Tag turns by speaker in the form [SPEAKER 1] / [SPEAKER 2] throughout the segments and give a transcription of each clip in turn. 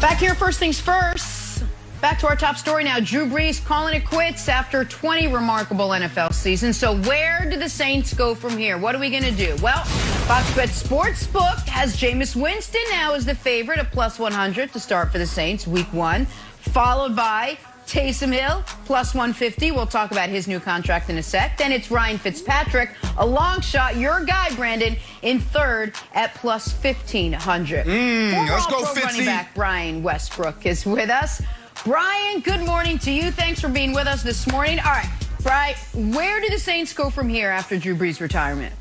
[SPEAKER 1] Back here, first things first. Back to our top story now. Drew Brees calling it quits after 20 remarkable NFL seasons. So where do the Saints go from here? What are we going to do? Well, Fox Bet Sportsbook has Jameis Winston now as the favorite at plus 100 to start for the Saints week 1, followed by Taysom Hill, plus 150. We'll talk about his new contract in a sec. Then it's Ryan Fitzpatrick, a long shot, your guy, Brandon, in third at plus 1,500.
[SPEAKER 2] Let's go, Fitzy.
[SPEAKER 1] Running back Brian Westbrook is with us. Brian, good morning to you. Thanks for being with us this morning. All right, Brian, where do the Saints go from here after Drew Brees' retirement?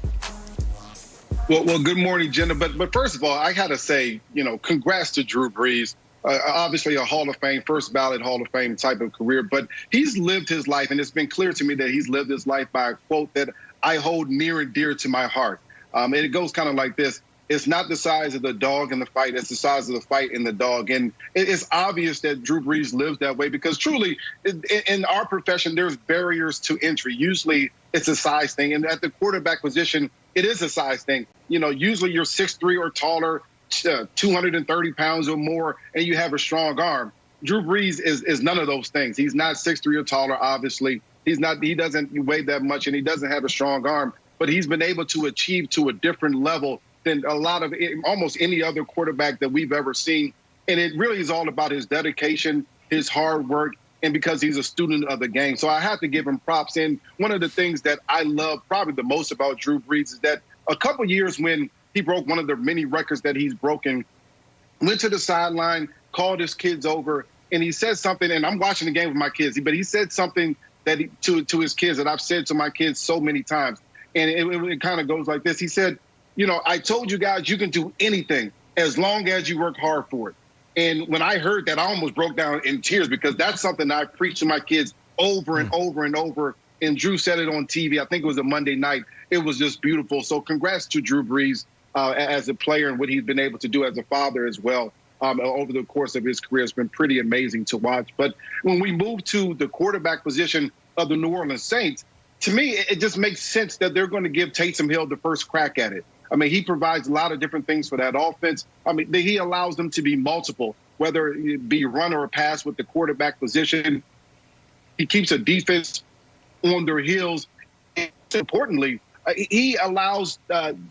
[SPEAKER 3] Well, good morning, Jenna. But first of all, I got to say, congrats to Drew Brees. Obviously a Hall of Fame, first ballot Hall of Fame type of career, but he's lived his life, and it's been clear to me that he's lived his life by a quote that I hold near and dear to my heart. And it goes kind of like this. It's not the size of the dog in the fight, it's the size of the fight in the dog. And it's obvious that Drew Brees lives that way because truly in our profession, there's barriers to entry. Usually it's a size thing. And at the quarterback position, it is a size thing. Usually you're 6'3" or taller, 230 pounds or more, and you have a strong arm. Drew Brees is none of those things. He's not 6'3" or taller, obviously. He doesn't weigh that much, and he doesn't have a strong arm, but he's been able to achieve to a different level than a lot of almost any other quarterback that we've ever seen. And it really is all about his dedication, his hard work, and because he's a student of the game. So I have to give him props. And one of the things that I love probably the most about Drew Brees is that a couple years when he broke one of the many records that he's broken, went to the sideline, called his kids over, and he said something, and I'm watching the game with my kids, but he said something that to his kids that I've said to my kids so many times. And it kind of goes like this. He said, I told you guys you can do anything as long as you work hard for it. And when I heard that, I almost broke down in tears because that's something I preach to my kids over and over and over. And Drew said it on TV. I think it was a Monday night. It was just beautiful. So congrats to Drew Brees. As a player and what he's been able to do as a father as well over the course of his career has been pretty amazing to watch. But when we move to the quarterback position of the New Orleans Saints, to me, it just makes sense that they're going to give Taysom Hill the first crack at it. I mean, he provides a lot of different things for that offense. I mean, he allows them to be multiple, whether it be run or pass with the quarterback position. He keeps a defense on their heels. And importantly, he allows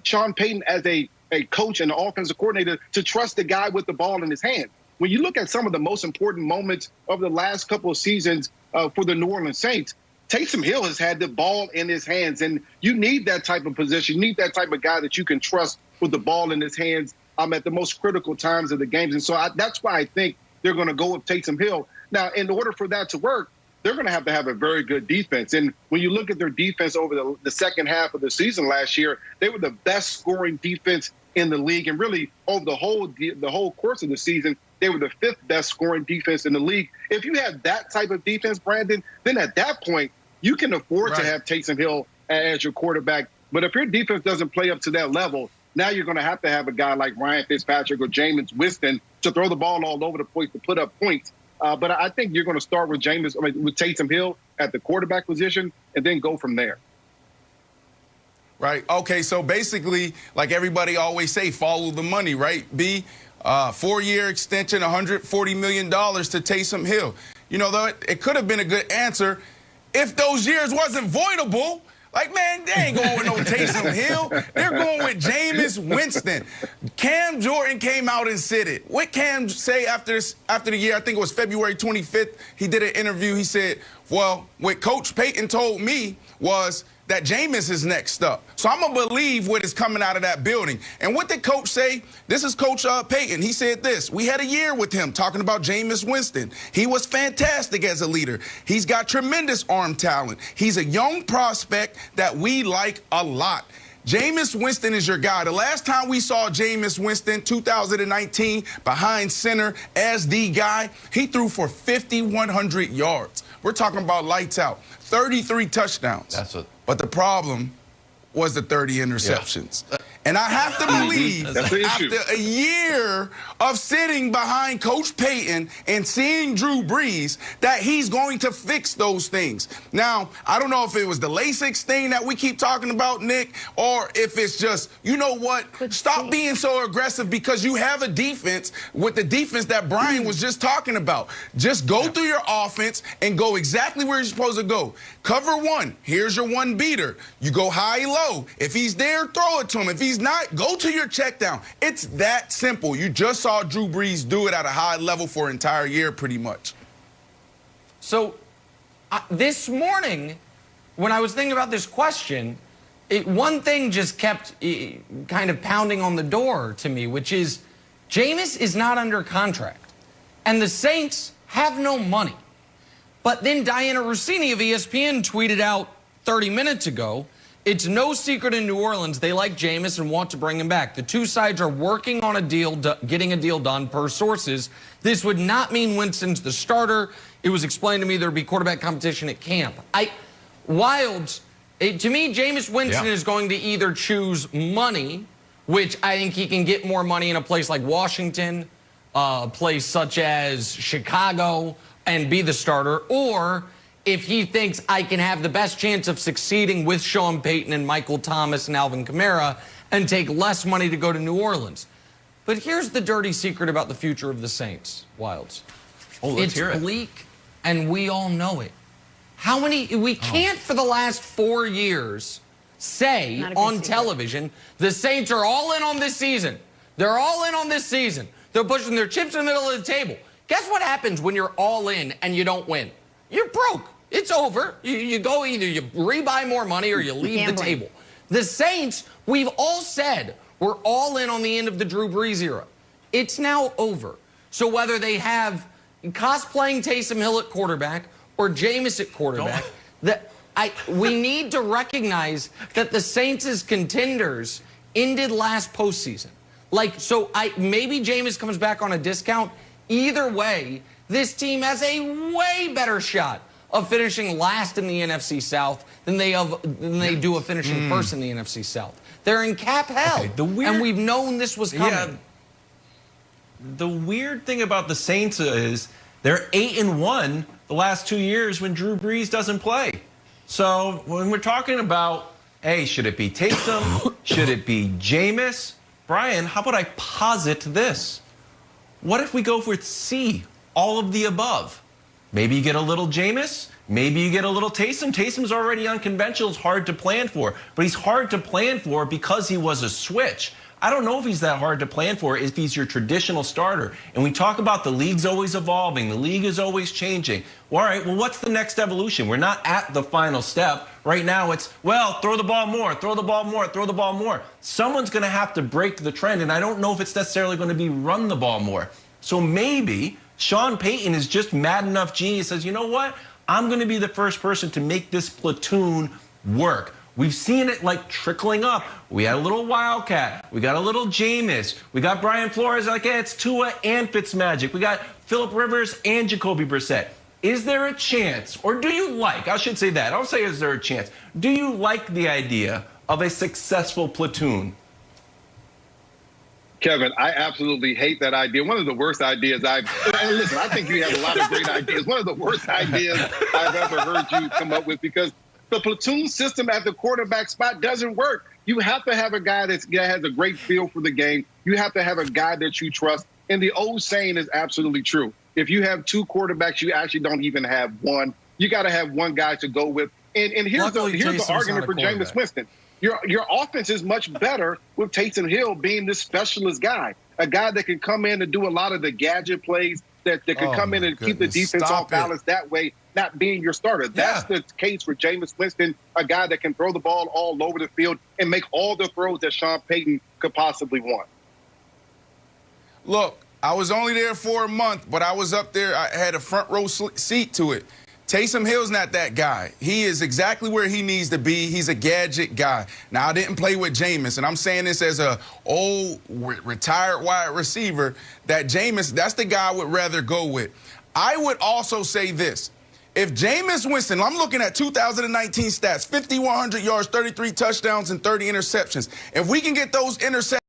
[SPEAKER 3] Sean Payton as a coach and an offensive coordinator to trust the guy with the ball in his hand. When you look at some of the most important moments of the last couple of seasons for the New Orleans Saints, Taysom Hill has had the ball in his hands, and you need that type of position. You need that type of guy that you can trust with the ball in his hands at the most critical times of the games. And so that's why I think they're going to go with Taysom Hill. Now, in order for that to work, they're going to have a very good defense. And when you look at their defense over the second half of the season last year, they were the best scoring defense in the league. And really, over the whole course of the season, they were the 5th best scoring defense in the league. If you have that type of defense, Brandon, then at that point, you can afford to have Taysom Hill as your quarterback. But if your defense doesn't play up to that level, now you're going to have a guy like Ryan Fitzpatrick or Jameis Winston to throw the ball all over the place to put up points. But I think you're going to start with with Taysom Hill at the quarterback position and then go from there.
[SPEAKER 2] Right. Okay, so basically, like everybody always say, follow the money, right? B, 4-year extension, $140 million to Taysom Hill. Though it could have been a good answer if those years wasn't voidable. Like, man, they ain't going with no Taysom Hill. They're going with Jameis Winston. Cam Jordan came out and said it. What Cam say after the year, I think it was February 25th, he did an interview. He said, well, what Coach Payton told me was that Jameis is next up. So I'm going to believe what is coming out of that building. And what did Coach say? This is Coach Payton. He said this. We had a year with him talking about Jameis Winston. He was fantastic as a leader. He's got tremendous arm talent. He's a young prospect that we like a lot. Jameis Winston is your guy. The last time we saw Jameis Winston, 2019, behind center as the guy, he threw for 5,100 yards. We're talking about lights out. 33 touchdowns. But the problem was the 30 interceptions. Yeah. And I have to believe
[SPEAKER 3] That's the issue.
[SPEAKER 2] after a year of sitting behind Coach Payton and seeing Drew Brees that he's going to fix those things. Now, I don't know if it was the LASIK thing that we keep talking about, Nick, or if it's just, you know what, stop being so aggressive because you have a defense with the defense that Brian was just talking about. Just go through your offense and go exactly where you're supposed to go. Cover one. Here's your one beater. You go high-low. If he's there, throw it to him. If he's not, go to your check down. It's that simple. You just saw Drew Brees do it at a high level for an entire year pretty much.
[SPEAKER 4] So this morning, when I was thinking about this question, one thing just kept kind of pounding on the door to me, which is Jameis is not under contract, and the Saints have no money. But then Diana Rossini of ESPN tweeted out 30 minutes ago, it's no secret in New Orleans they like Jameis and want to bring him back. The two sides are working on a deal, getting a deal done per sources. This would not mean Winston's the starter. It was explained to me there'd be quarterback competition at camp. Wilds, to me, Jameis Winston is going to either choose money, which I think he can get more money in a place like Washington, a place such as Chicago, and be the starter, or if he thinks I can have the best chance of succeeding with Sean Payton and Michael Thomas and Alvin Kamara and take less money to go to New Orleans. But here's the dirty secret about the future of the Saints, Wilds.
[SPEAKER 5] Oh, let's hear it.
[SPEAKER 4] It's bleak, and we all know it. We can't for the last 4 years say on television, the Saints are all in on this season. They're all in on this season. They're pushing their chips in the middle of the table. Guess what happens when you're all in and you don't win? You're broke. It's over. You go either you rebuy more money or you leave the table. The Saints, we've all said, we're all in on the end of the Drew Brees era. It's now over. So whether they have cosplaying Taysom Hill at quarterback or Jameis at quarterback, we need to recognize that the Saints' contenders ended last postseason. Maybe Jameis comes back on a discount. Either way, this team has a way better shot of finishing last in the NFC South than they do of finishing first in the NFC South. They're in cap hell, and we've known this was coming.
[SPEAKER 5] Yeah, the weird thing about the Saints is they're 8-1 the last 2 years when Drew Brees doesn't play. So when we're talking about, hey, should it be Taysom? Should it be Jameis? Brian, how about I posit this? What if we go with C, all of the above? Maybe you get a little Jameis. Maybe you get a little Taysom. Taysom's already unconventional. It's hard to plan for. But he's hard to plan for because he was a switch. I don't know if he's that hard to plan for if he's your traditional starter. And we talk about the league's always evolving. The league is always changing. Well, all right, well, what's the next evolution? We're not at the final step. Right now it's, well, throw the ball more, throw the ball more, throw the ball more. Someone's going to have to break the trend, and I don't know if it's necessarily going to be run the ball more. So maybe Sean Payton is just mad enough genius, says, you know what? I'm going to be the first person to make this platoon work. We've seen it like trickling up. We had a little Wildcat. We got a little Jameis. We got Brian Flores, like, hey, it's Tua and Fitzmagic. We got Phillip Rivers and Jacoby Brissett. Is there a chance, or do you like, I should say that, I'll say is there a chance, do you like the idea of a successful platoon?
[SPEAKER 3] Kevin, I absolutely hate that idea. One of the worst ideas and listen, I think you have a lot of great ideas. One of the worst ideas I've ever heard you come up with, because the platoon system at the quarterback spot doesn't work. You have to have a guy that has a great feel for the game. You have to have a guy that you trust. And the old saying is absolutely true. If you have two quarterbacks, you actually don't even have one. You got to have one guy to go with. And here's the argument for Jameis Winston. Your offense is much better with Taysom Hill being this specialist guy, a guy that can come in and do a lot of the gadget plays, that can come in and keep the defense off balance that way, not being your starter. That's the case for Jameis Winston, a guy that can throw the ball all over the field and make all the throws that Sean Payton could possibly want.
[SPEAKER 2] Look, I was only there for a month, but I was up there. I had a front row seat to it. Taysom Hill's not that guy. He is exactly where he needs to be. He's a gadget guy. Now, I didn't play with Jameis, and I'm saying this as a old retired wide receiver, that Jameis, that's the guy I would rather go with. I would also say this. If Jameis Winston, I'm looking at 2019 stats, 5,100 yards, 33 touchdowns, and 30 interceptions. If we can get those interceptions,